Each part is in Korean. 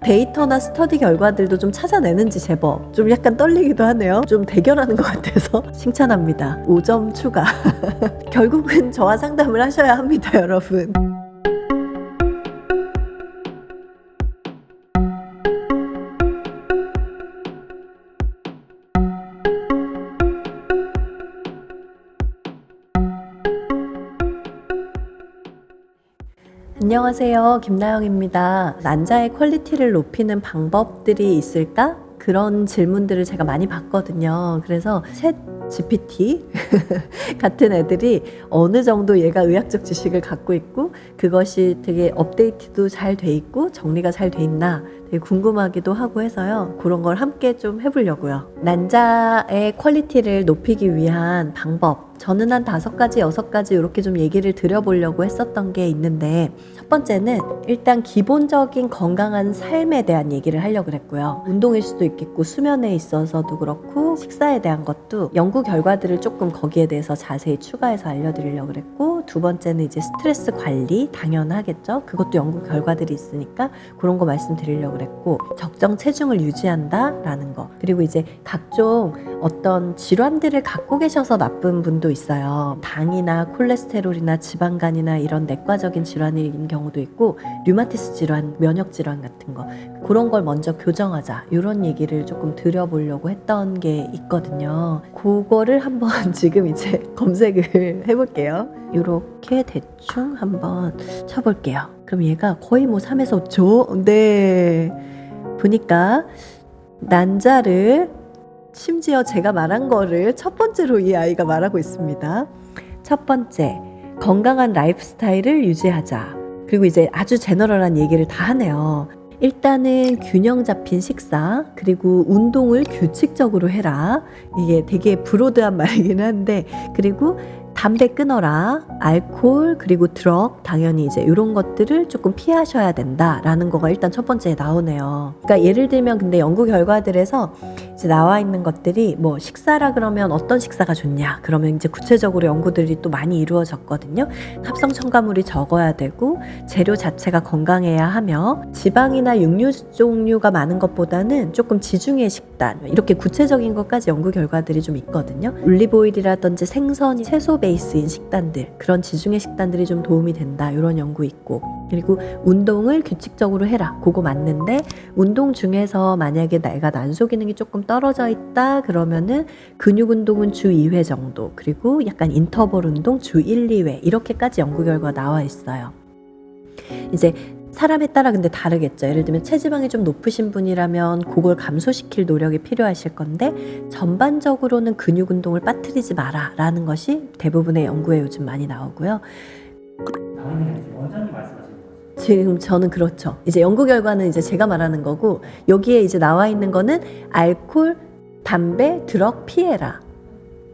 데이터나 스터디 결과들도 좀 찾아내는지 제법 좀 약간 떨리기도 하네요. 좀 대결하는 것 같아서 칭찬합니다. 5점 추가. 결국은 저와 상담을 하셔야 합니다, 여러분. 안녕하세요, 김나영입니다. 난자의 퀄리티를 높이는 방법들이 있을까? 그런 질문들을 제가 많이 받거든요. 그래서 챗 GPT 같은 애들이 어느 정도 얘가 의학적 지식을 갖고 있고 그것이 되게 업데이트도 잘 돼 있고 정리가 잘 돼 있나 되게 궁금하기도 하고 해서요. 그런 걸 함께 좀 해보려고요. 난자의 퀄리티를 높이기 위한 방법, 저는 한 5가지, 6가지 이렇게 좀 얘기를 드려보려고 했었던 게 있는데, 첫 번째는 일단 기본적인 건강한 삶에 대한 얘기를 하려고 그랬고요. 운동일 수도 있겠고 수면에 있어서도 그렇고 식사에 대한 것도 연구 결과들을 조금 거기에 대해서 자세히 추가해서 알려드리려고 그랬고, 두 번째는 이제 스트레스 관리, 당연하겠죠. 그것도 연구 결과들이 있으니까 그런 거 말씀드리려고 그랬고, 적정 체중을 유지한다 라는 거, 그리고 이제 각종 어떤 질환들을 갖고 계셔서 나쁜 분도 있어요. 당이나 콜레스테롤이나 지방간이나 이런 내과적인 질환인 경우도 있고, 류마티스 질환, 면역 질환 같은 거, 그런 걸 먼저 교정하자, 이런 얘기를 조금 드려보려고 했던 게 있거든요. 그거를 한번 지금 이제 검색을 해볼게요. 이렇게 대충 한번 쳐볼게요. 그럼 얘가 거의 뭐 3에서 5초? 네, 보니까 난자를, 심지어 제가 말한 거를 첫 번째로 이 아이가 말하고 있습니다. 첫 번째, 건강한 라이프 스타일을 유지하자. 그리고 이제 아주 제너럴한 얘기를 다 하네요. 일단은 균형 잡힌 식사, 그리고 운동을 규칙적으로 해라. 이게 되게 브로드한 말이긴 한데, 그리고 담배 끊어라, 알코올, 그리고 드럭, 당연히 이제 이런 것들을 조금 피하셔야 된다라는 거가 일단 첫 번째에 나오네요. 그러니까 예를 들면 근데 연구 결과들에서 이제 나와 있는 것들이 뭐 식사라 그러면 어떤 식사가 좋냐, 그러면 이제 구체적으로 연구들이 또 많이 이루어졌거든요. 합성 첨가물이 적어야 되고 재료 자체가 건강해야 하며 지방이나 육류 종류가 많은 것보다는 조금 지중해 식단, 이렇게 구체적인 것까지 연구 결과들이 좀 있거든요. 올리브오일이라든지 생선, 채소 베이스인 식단들, 그런 지중해 식단들이 좀 도움이 된다, 이런 연구 있고, 그리고 운동을 규칙적으로 해라, 그거 맞는데 운동 중에서 만약에 내가 난소 기능이 조금 떨어져 있다 그러면은 근육 운동은 주 2회 정도, 그리고 약간 인터벌 운동 주 1, 2회, 이렇게까지 연구 결과가 나와 있어요. 이제 사람에 따라 근데 다르겠죠. 예를 들면 체지방이 좀 높으신 분이라면 그걸 감소시킬 노력이 필요하실 건데, 전반적으로는 근육 운동을 빠뜨리지 마라 라는 것이 대부분의 연구에 요즘 많이 나오고요. 원장님 말씀하시는 거죠? 지금 저는 그렇죠. 이제 연구 결과는 이제 제가 말하는 거고, 여기에 이제 나와 있는 거는 알코올, 담배, 드럭 피해라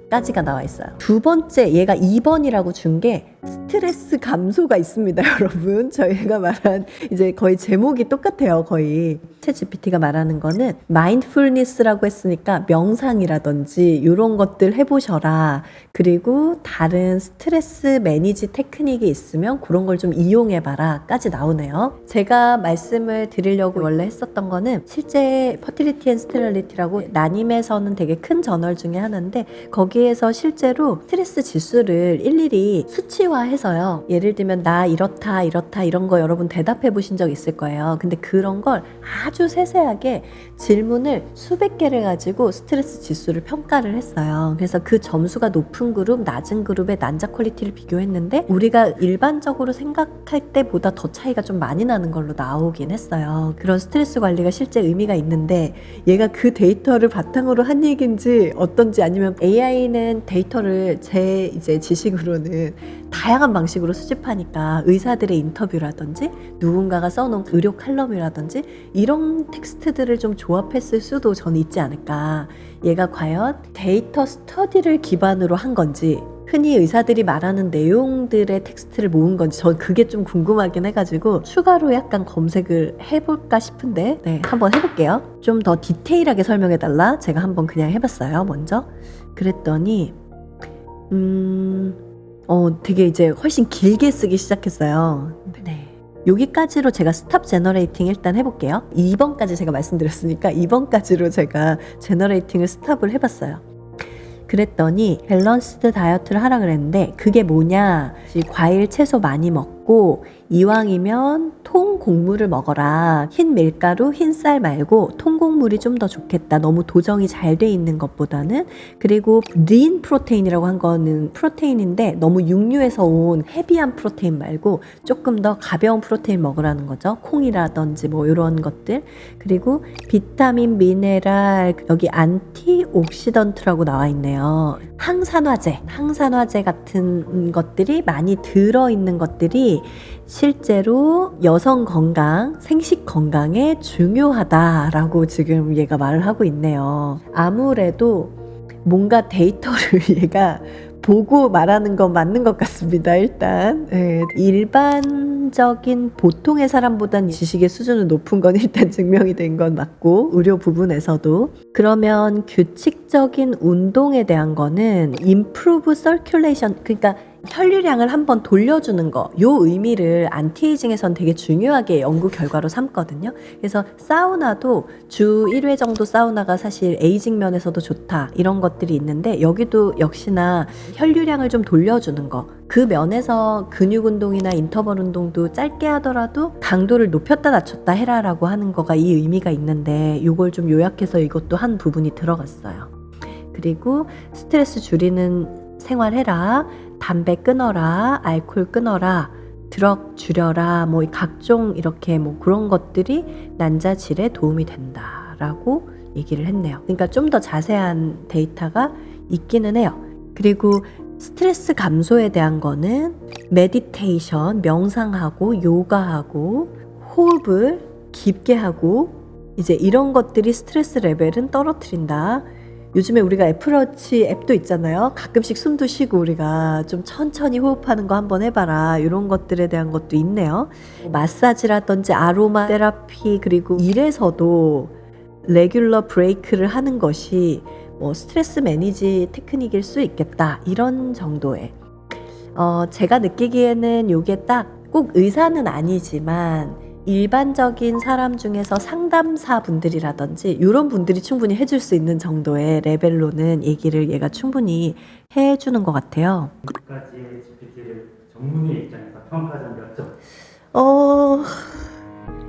까지가 나와 있어요. 두 번째, 얘가 2번이라고 준 게 스트레스 감소가 있습니다, 여러분. 저희가 말한 이제 거의 제목이 똑같아요, 거의. 챗 GPT가 말하는 거는 마인드풀니스라고 했으니까 명상이라든지 이런 것들 해보셔라. 그리고 다른 스트레스 매니지 테크닉이 있으면 그런 걸 좀 이용해봐라 까지 나오네요. 제가 말씀을 드리려고 원래 했었던 거는 실제 퍼틸리티 앤 스테릴리티라고 난임에서는 되게 큰 저널 중에 하나인데, 거기에서 실제로 스트레스 지수를 일일이 수치화해서요. 예를 들면 나 이렇다 이렇다 이런 거 여러분 대답해 보신 적 있을 거예요. 근데 그런 걸 아주 세세하게 질문을 수백 개를 가지고 스트레스 지수를 평가를 했어요. 그래서 그 점수가 높은 그룹, 낮은 그룹의 난자 퀄리티를 비교했는데 우리가 일반적으로 생각할 때보다 더 차이가 좀 많이 나는 걸로 나오긴 했어요. 그런 스트레스 관리가 실제 의미가 있는데, 얘가 그 데이터를 바탕으로 한 얘기인지 어떤지, 아니면 AI는 데이터를 제 이제 지식으로는 다양한 방식으로 수집하니까 의사들의 인터뷰라든지 누군가가 써놓은 의료 칼럼이라든지 이런 텍스트들을 좀 조합했을 수도 저는 있지 않을까. 얘가 과연 데이터 스터디를 기반으로 한 건지, 흔히 의사들이 말하는 내용들의 텍스트를 모은 건지, 전 그게 좀 궁금하긴 해가지고 추가로 약간 검색을 해볼까 싶은데, 네, 한번 해볼게요. 좀 더 디테일하게 설명해달라. 제가 한번 그냥 해봤어요, 먼저. 그랬더니 되게 이제 훨씬 길게 쓰기 시작했어요. 네. 여기까지로 제가 스탑 제너레이팅 일단 해볼게요. 2번까지 제가 말씀드렸으니까 2번까지로 제가 제너레이팅을 스탑을 해봤어요. 그랬더니 밸런스드 다이어트를 하라 그랬는데 그게 뭐냐, 과일 채소 많이 먹고 이왕이면 통곡물을 먹어라. 흰 밀가루, 흰쌀 말고 통곡물이 좀 더 좋겠다. 너무 도정이 잘 돼 있는 것보다는. 그리고 린 프로테인이라고 한 거는 프로테인인데 너무 육류에서 온 헤비한 프로테인 말고 조금 더 가벼운 프로테인 먹으라는 거죠. 콩이라든지 뭐 이런 것들. 그리고 비타민, 미네랄, 여기 안티옥시던트라고 나와 있네요. 항산화제 같은 것들이 많이 들어있는 것들이 실제로 여성 건강, 생식 건강에 중요하다라고 지금 얘가 말을 하고 있네요. 아무래도 뭔가 데이터를 얘가 보고 말하는 건 맞는 것 같습니다. 일단 일반적인 보통의 사람보다는 지식의 수준은 높은 건 일단 증명이 된 건 맞고, 의료 부분에서도. 그러면 규칙적인 운동에 대한 거는 improve circulation, 그러니까 혈류량을 한번 돌려주는 거, 요 의미를 안티에이징에선 되게 중요하게 연구 결과로 삼거든요. 그래서 사우나도 주 1회 정도 사우나가 사실 에이징 면에서도 좋다, 이런 것들이 있는데 여기도 역시나 혈류량을 좀 돌려주는 거, 그 면에서 근육 운동이나 인터벌 운동도 짧게 하더라도 강도를 높였다 낮췄다 해라라고 하는 거가 이 의미가 있는데, 요걸 좀 요약해서 이것도 한 부분이 들어갔어요. 그리고 스트레스 줄이는 생활해라, 담배 끊어라, 알코올 끊어라, 드럭 줄여라, 뭐 각종 이렇게 뭐 그런 것들이 난자질에 도움이 된다라고 얘기를 했네요. 그러니까 좀 더 자세한 데이터가 있기는 해요. 그리고 스트레스 감소에 대한 거는 메디테이션, 명상하고 요가하고 호흡을 깊게 하고 이제 이런 것들이 스트레스 레벨은 떨어뜨린다. 요즘에 우리가 애플워치 앱도 있잖아요. 가끔씩 숨도 쉬고 우리가 좀 천천히 호흡하는 거 한번 해봐라. 이런 것들에 대한 것도 있네요. 마사지라든지 아로마 테라피, 그리고 일에서도 레귤러 브레이크를 하는 것이 뭐 스트레스 매니지 테크닉일 수 있겠다, 이런 정도의. 제가 느끼기에는 이게 딱 꼭 의사는 아니지만 일반적인 사람 중에서 상담사 분들이라든지 이런 분들이 충분히 해줄 수 있는 정도의 레벨로는 얘기를 얘가 충분히 해주는 것 같아요. 여기까지의 GPT를 전문의 입장에서 평가하자면 몇 점?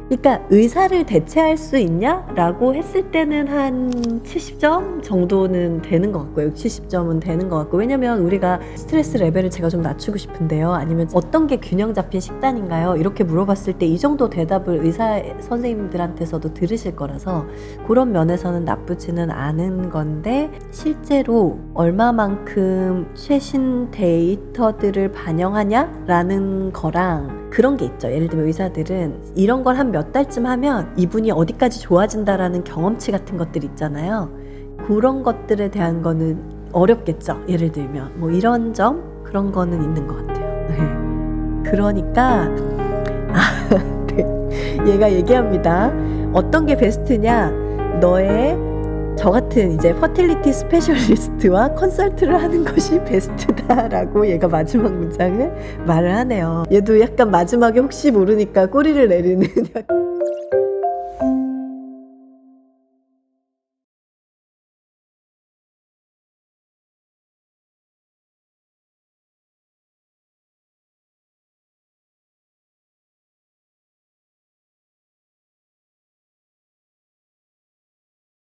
그러니까 의사를 대체할 수 있냐라고 했을 때는 한 70점 정도는 되는 것 같고요. 60, 70점은 되는 것 같고, 왜냐면 우리가 스트레스 레벨을 제가 좀 낮추고 싶은데요, 아니면 어떤 게 균형 잡힌 식단인가요? 이렇게 물어봤을 때 이 정도 대답을 의사 선생님들한테서도 들으실 거라서 그런 면에서는 나쁘지는 않은 건데, 실제로 얼마만큼 최신 데이터들을 반영하냐라는 거랑 그런 게 있죠. 예를 들면 의사들은 이런 걸 한 몇 달쯤 하면 이분이 어디까지 좋아진다라는 경험치 같은 것들 있잖아요. 그런 것들에 대한 거는 어렵겠죠. 예를 들면 뭐 이런 점, 그런 거는 있는 것 같아요. 그러니까 네. 얘가 얘기합니다. 어떤 게 베스트냐, 너의 저 같은 이제 퍼틸리티 스페셜리스트와 컨설트를 하는 것이 베스트다라고 얘가 마지막 문장을 말을 하네요. 얘도 약간 마지막에 혹시 모르니까 꼬리를 내리는